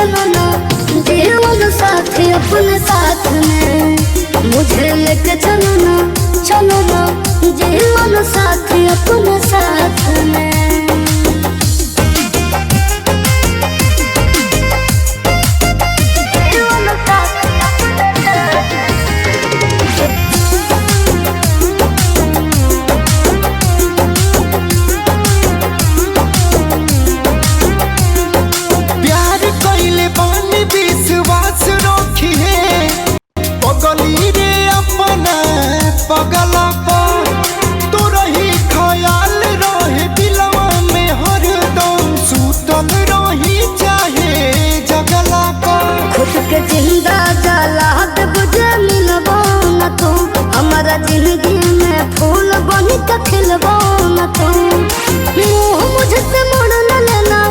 चलो ना जीवन साथी अपने साथ में, मुझे लेके चलो ना जीवन साथी अपने साथ में। पगला पर तो रही ख्याल रहे दिलवा में हरदम, सुतल रही चाहे जगला पर। खुद के जिंदा जला दे बुझे मिलबो न तू, हमारा जिंदगी में फूल बन के खिलबो न तू। मुँह मुझसे मुड़ न लेना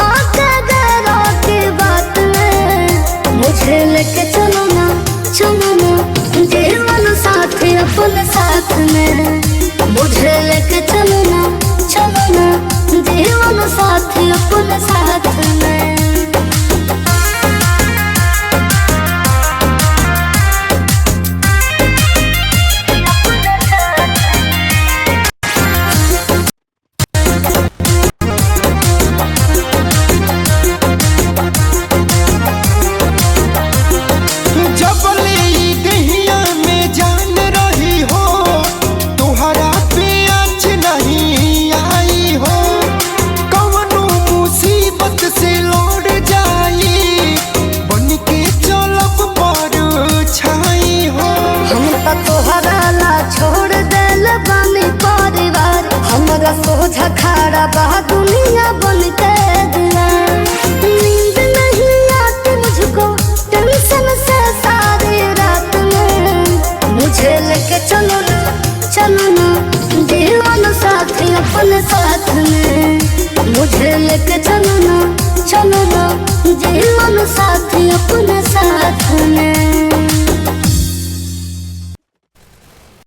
आके गैरों की बात में, मुझे लेके चलो ना जीवन साथी अपने साथ में, मुझे लेके चलो ना जीवन साथी अपने साथ में। छोड़ देल बानी परिवार, हमरा सोझा खड़ा बा दुनिया बन के दिया। नींद नहीं आती मुझको टेंशन से सारी रात में, मुझे लेके चलो ना जीवन साथी अपने साथ में, मुझे लेके चलो ना जीवन साथी